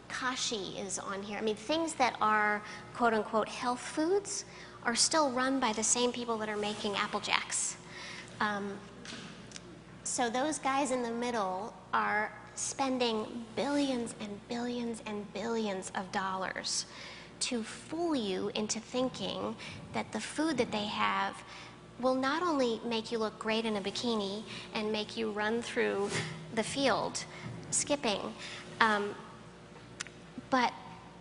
Kashi is on here. I mean, things that are quote unquote health foods are still run by the same people that are making Apple Jacks. So those guys in the middle are spending billions and billions and billions of dollars to fool you into thinking that the food that they have will not only make you look great in a bikini and make you run through the field skipping, but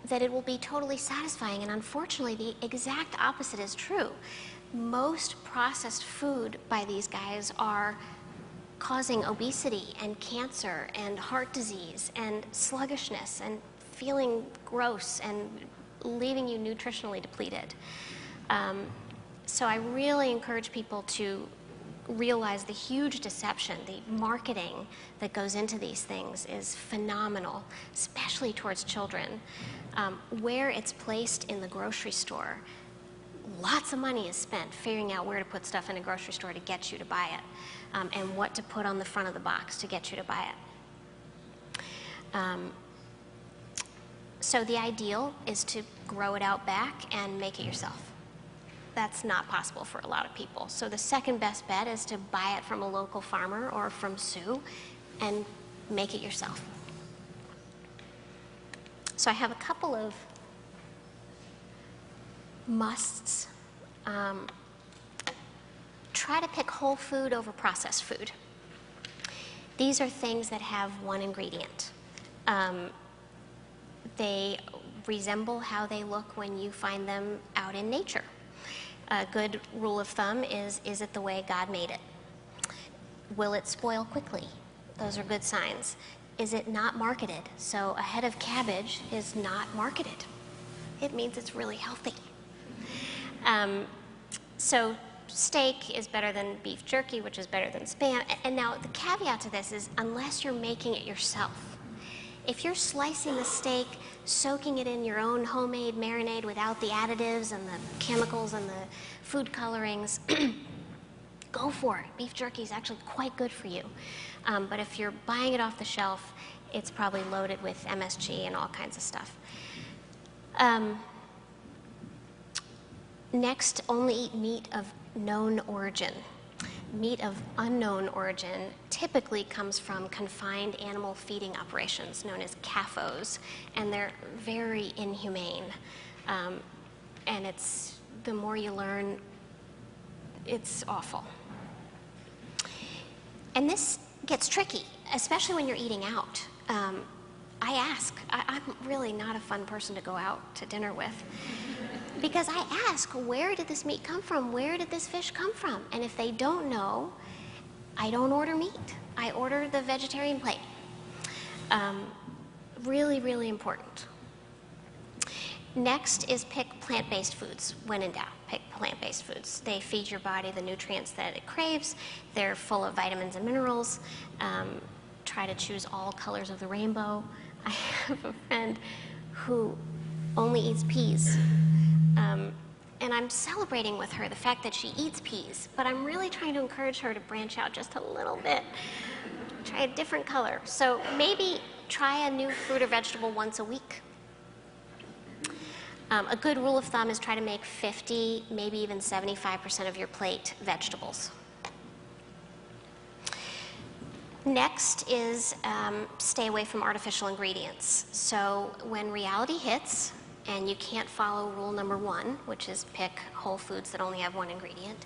that it will be totally satisfying. And unfortunately, the exact opposite is true. Most processed food by these guys are causing obesity and cancer and heart disease and sluggishness and feeling gross and leaving you nutritionally depleted. So I really encourage people to realize the huge deception. The marketing that goes into these things is phenomenal, especially towards children. Where it's placed in the grocery store, lots of money is spent figuring out where to put stuff in a grocery store to get you to buy it, and what to put on the front of the box to get you to buy it. So the ideal is to grow it out back and make it yourself. That's not possible for a lot of people. So the second best bet is to buy it from a local farmer or from Sue and make it yourself. So I have a couple of musts. Try to pick whole food over processed food. These are things that have one ingredient. They resemble how they look when you find them out in nature. A good rule of thumb is it the way God made it? Will it spoil quickly? Those are good signs. Is it not marketed? So a head of cabbage is not marketed. It means it's really healthy. So steak is better than beef jerky, which is better than Spam. And now the caveat to this is unless you're making it yourself. If you're slicing the steak, soaking it in your own homemade marinade without the additives and the chemicals and the food colorings, go for it. Beef jerky is actually quite good for you. But if you're buying it off the shelf, it's probably loaded with MSG and all kinds of stuff. Next, only eat meat of known origin. Meat of unknown origin typically comes from confined animal feeding operations known as CAFOs, and they're very inhumane. And the more you learn, it's awful. And this gets tricky, especially when you're eating out. I'm really not a fun person to go out to dinner with. Because I ask, where did this meat come from? Where did this fish come from? And if they don't know, I don't order meat. I order the vegetarian plate. Really, really important. Next is pick plant-based foods. When in doubt, pick plant-based foods. They feed your body the nutrients that it craves. They're full of vitamins and minerals. Try to choose all colors of the rainbow. I have a friend who only eats peas. And I'm celebrating with her the fact that she eats peas, but I'm really trying to encourage her to branch out just a little bit. Try a different color. So maybe try a new fruit or vegetable once a week. A good rule of thumb is try to make 50, maybe even 75% of your plate vegetables. Next is stay away from artificial ingredients. So when reality hits and you can't follow rule number 1, which is pick whole foods that only have one ingredient,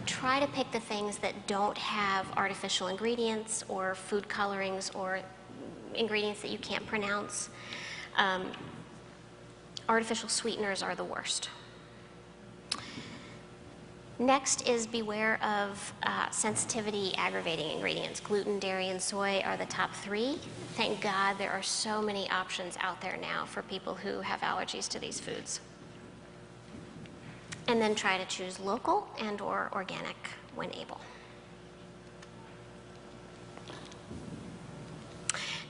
try to pick the things that don't have artificial ingredients or food colorings or ingredients that you can't pronounce. Artificial sweeteners are the worst. Next is beware of sensitivity aggravating ingredients. Gluten, dairy, and soy are the top 3. Thank God there are so many options out there now for people who have allergies to these foods. And then try to choose local and or organic when able.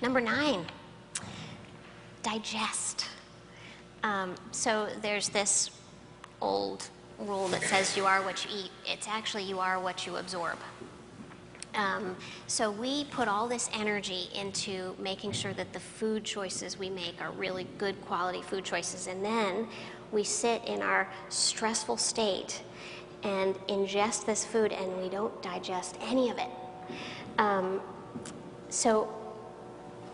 Number 9, digest. So there's this old rule that says you are what you eat. It's actually you are what you absorb. So we put all this energy into making sure that the food choices we make are really good quality food choices, and then we sit in our stressful state and ingest this food and we don't digest any of it. So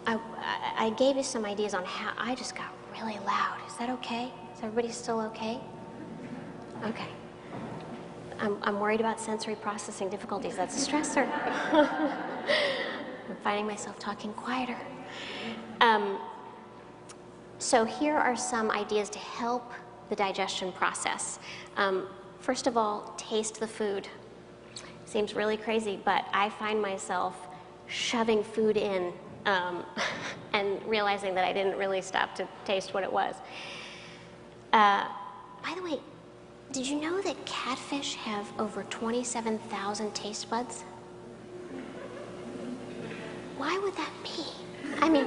I gave you some ideas on how. I just got really loud. Is that okay? Is everybody still okay? Okay. I'm worried about sensory processing difficulties. That's a stressor. I'm finding myself talking quieter. So here are some ideas to help the digestion process. First of all, taste the food. Seems really crazy, but I find myself shoving food in and realizing that I didn't really stop to taste what it was. By the way, did you know that catfish have over 27,000 taste buds? Why would that be? I mean,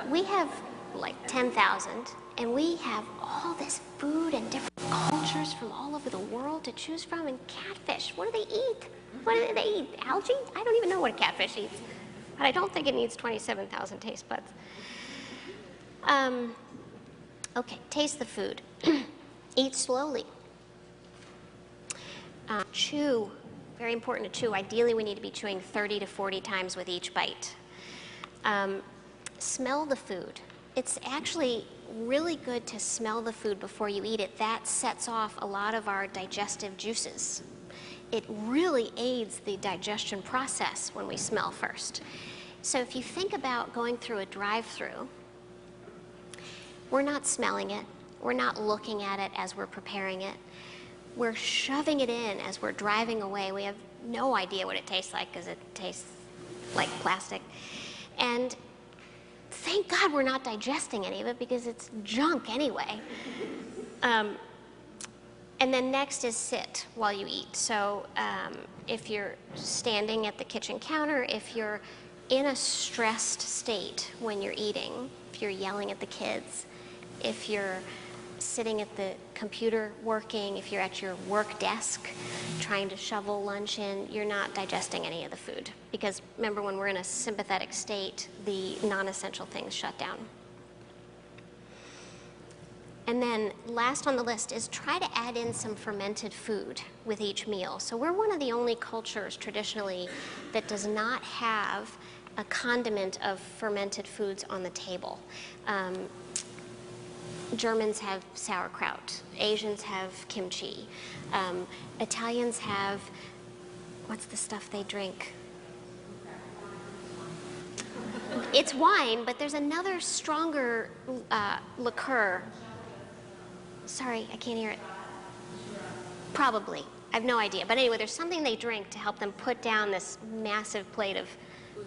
we have like 10,000, and we have all this food and different cultures from all over the world to choose from, and catfish, what do they eat? What do they eat? Algae? I don't even know what a catfish eats. But I don't think it needs 27,000 taste buds. Okay, taste the food. Eat slowly. Chew. Very important to chew. Ideally, we need to be chewing 30 to 40 times with each bite. Smell the food. It's actually really good to smell the food before you eat it. That sets off a lot of our digestive juices. It really aids the digestion process when we smell first. So if you think about going through a drive-through, we're not smelling it. We're not looking at it as we're preparing it. We're shoving it in as we're driving away. We have no idea what it tastes like because it tastes like plastic. And thank God we're not digesting any of it because it's junk anyway. And then next is sit while you eat. So if you're standing at the kitchen counter, if you're in a stressed state when you're eating, if you're yelling at the kids, if you're sitting at the computer working, if you're at your work desk trying to shovel lunch in, you're not digesting any of the food. Because remember, when we're in a sympathetic state, the non-essential things shut down. And then last on the list is try to add in some fermented food with each meal. So we're one of the only cultures traditionally that does not have a condiment of fermented foods on the table. Germans have sauerkraut. Asians have kimchi. Italians have, what's the stuff they drink? It's wine, but there's another stronger liqueur. Sorry, I can't hear it. Probably. I have no idea. But anyway, there's something they drink to help them put down this massive plate of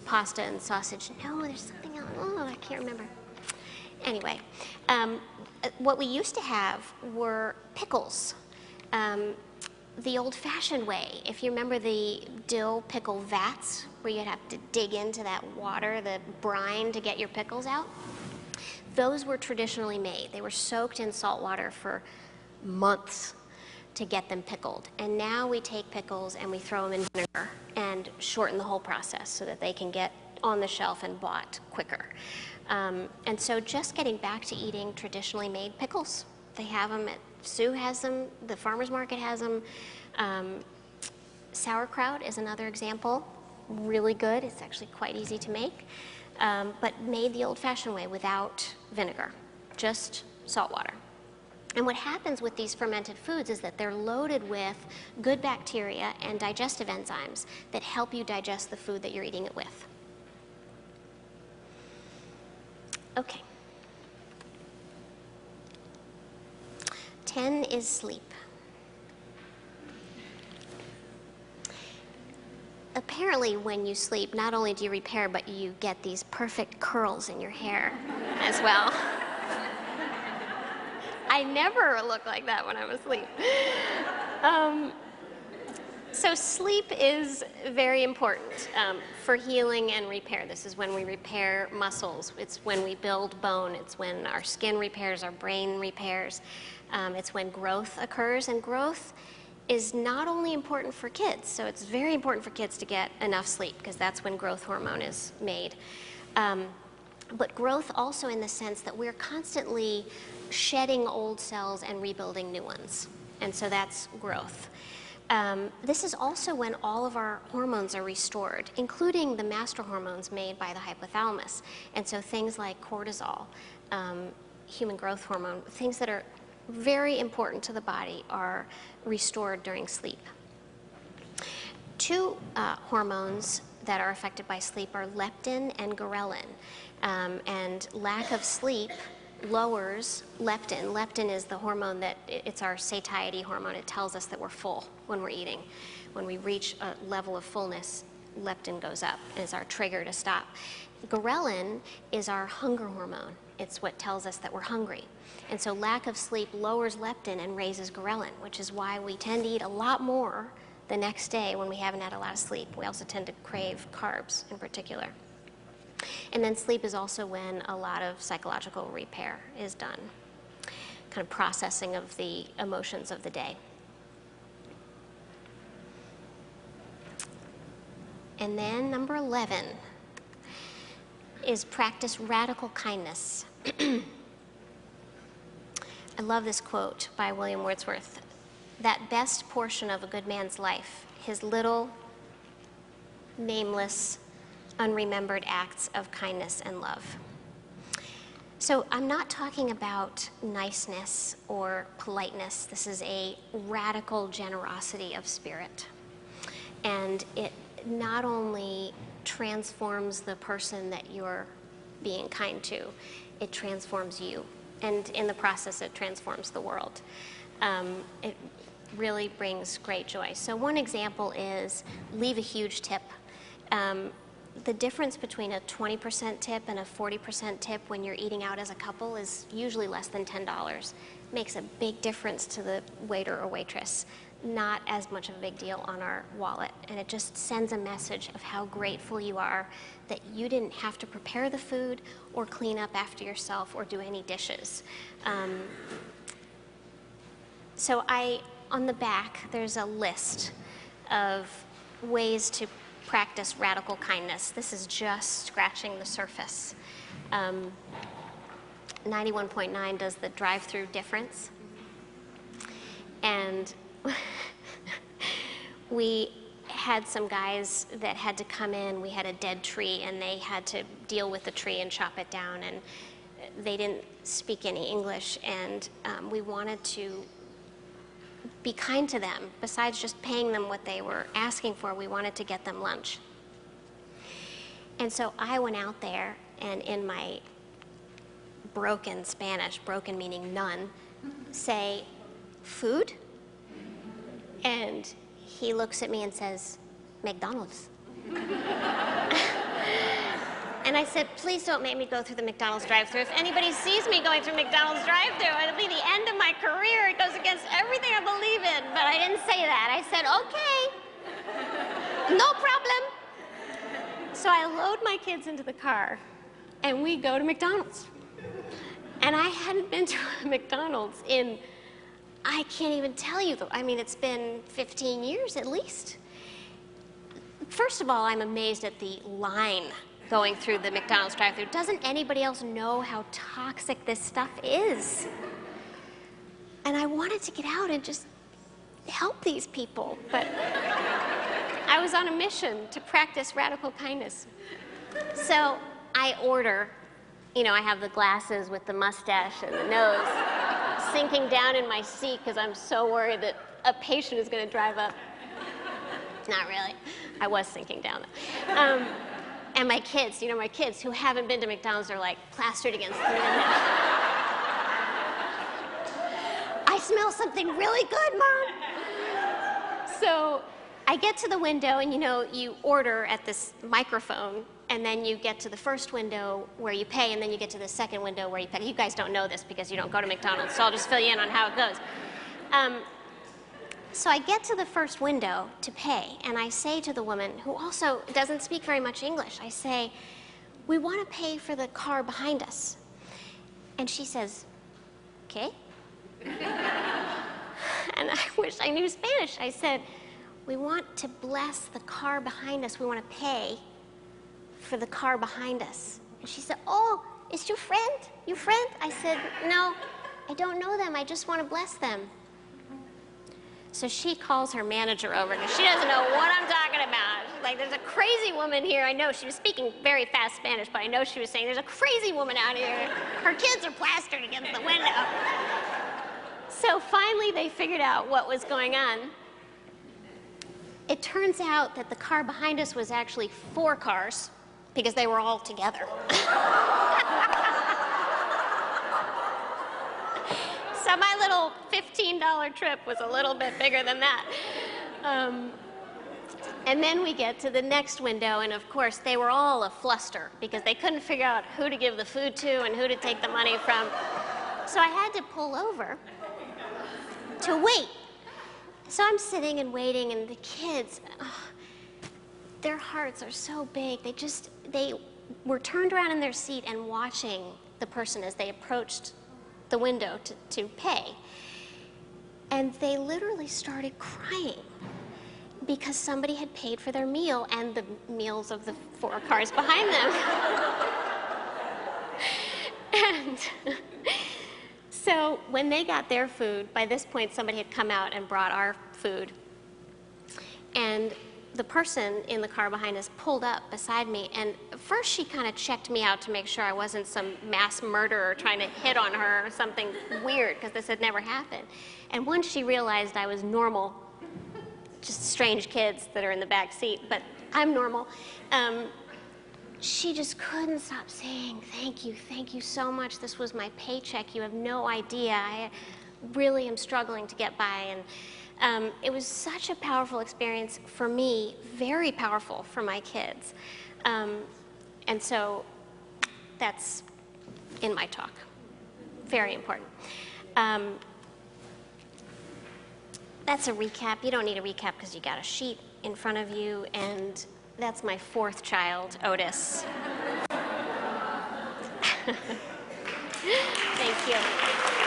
pasta and sausage. No, there's something else. Oh, I can't remember. Anyway, what we used to have were pickles. The old-fashioned way, if you remember the dill pickle vats, where you'd have to dig into that water, the brine, to get your pickles out, those were traditionally made. They were soaked in salt water for months to get them pickled. And now we take pickles and we throw them in vinegar and shorten the whole process so that they can get on the shelf and bought quicker. And so just getting back to eating traditionally made pickles. They have them at, Sue has them, the farmer's market has them. Sauerkraut is another example, really good. It's actually quite easy to make, but made the old-fashioned way without vinegar, just salt water. And what happens with these fermented foods is that they're loaded with good bacteria and digestive enzymes that help you digest the food that you're eating it with. Okay. 10 is sleep. Apparently, when you sleep, not only do you repair, but you get these perfect curls in your hair as well. I never look like that when I'm asleep. So sleep is very important for healing and repair. This is when we repair muscles. It's when we build bone. It's when our skin repairs, our brain repairs. It's when growth occurs, and growth is not only important for kids, so it's very important for kids to get enough sleep because that's when growth hormone is made. But growth also in the sense that we're constantly shedding old cells and rebuilding new ones, and so that's growth. This is also when all of our hormones are restored, including the master hormones made by the hypothalamus. And so things like cortisol, human growth hormone, things that are very important to the body are restored during sleep. Two hormones that are affected by sleep are leptin and ghrelin. And lack of sleep lowers leptin. Leptin is the hormone that, it's our satiety hormone. It tells us that we're full when we're eating. When we reach a level of fullness, leptin goes up and is our trigger to stop. Ghrelin is our hunger hormone. It's what tells us that we're hungry. And so lack of sleep lowers leptin and raises ghrelin, which is why we tend to eat a lot more the next day when we haven't had a lot of sleep. We also tend to crave carbs in particular. And then sleep is also when a lot of psychological repair is done, kind of processing of the emotions of the day. And then number 11 is practice radical kindness. I love this quote by William Wordsworth. That best portion of a good man's life, his little, nameless, unremembered acts of kindness and love. So I'm not talking about niceness or politeness. This is a radical generosity of spirit. And it not only transforms the person that you're being kind to, it transforms you. And in the process, it transforms the world. It really brings great joy. So one example is leave a huge tip. The difference between a 20% tip and a 40% tip when you're eating out as a couple is usually less than $10. Makes a big difference to the waiter or waitress. Not as much of a big deal on our wallet. And it just sends a message of how grateful you are that you didn't have to prepare the food or clean up after yourself or do any dishes. So on the back, there's a list of ways to practice radical kindness. This is just scratching the surface. 91.9 does the drive-through difference. And we had some guys that had to come in. We had a dead tree, and they had to deal with the tree and chop it down, and they didn't speak any English, and we wanted to be kind to them. Besides just paying them what they were asking for, we wanted to get them lunch. And so I went out there, and in my broken Spanish, broken meaning none, say, food? And he looks at me and says, McDonald's. And And I said, please don't make me go through the McDonald's drive-thru. If anybody sees me going through McDonald's drive-thru, it'll be the end of my career. It goes against everything I believe in. But I didn't say that. I said, okay, no problem. So I load my kids into the car, and we go to McDonald's. And I hadn't been to a McDonald's in, I can't even tell you, I mean, it's been 15 years at least. First of all, I'm amazed at the line going through the McDonald's drive-thru. Doesn't anybody else know how toxic this stuff is? And I wanted to get out and just help these people, but I was on a mission to practice radical kindness. So I order, you know, I have the glasses with the mustache and the nose sinking down in my seat because I'm so worried that a patient is going to drive up. Not really. I was sinking down, though. And my kids, you know, my kids who haven't been to McDonald's are like plastered against the window. I smell something really good, Mom. So I get to the window, and you know, you order at this microphone, and then you get to the first window where you pay, and then you get to the second window where you pay. You guys don't know this because you don't go to McDonald's, so I'll just fill you in on how it goes. So I get to the first window to pay, and I say to the woman, who also doesn't speak very much English, I say, we want to pay for the car behind us. And she says, okay. And I wish I knew Spanish. I said, we want to bless the car behind us. We want to pay for the car behind us. And she said, oh, is your friend? Your friend? I said, no, I don't know them. I just want to bless them. So she calls her manager over because she doesn't know what I'm talking about. She's like, there's a crazy woman here. I know she was speaking very fast Spanish, but I know she was saying, there's a crazy woman out here. Her kids are plastered against the window. So finally they figured out what was going on. It turns out that the car behind us was actually 4 cars because they were all together. So my little $15 trip was a little bit bigger than that. And then we get to the next window, and of course they were all a fluster because they couldn't figure out who to give the food to and who to take the money from. So I had to pull over to wait. So I'm sitting and waiting, and the kids, their hearts are so big. They were turned around in their seat and watching the person as they approached the window to pay. And they literally started crying because somebody had paid for their meal and the meals of the 4 cars behind them. And so when they got their food, by this point somebody had come out and brought our food. And the person in the car behind us pulled up beside me, and first she kind of checked me out to make sure I wasn't some mass murderer trying to hit on her or something weird, because this had never happened. And once she realized I was normal, just strange kids that are in the back seat, but I'm normal, she just couldn't stop saying, thank you so much. This was my paycheck. You have no idea. I really am struggling to get by. And it was such a powerful experience for me, very powerful for my kids. And so that's in my talk. Very important. That's a recap. You don't need a recap because you got a sheet in front of you, and that's my 4th child, Otis. Thank you.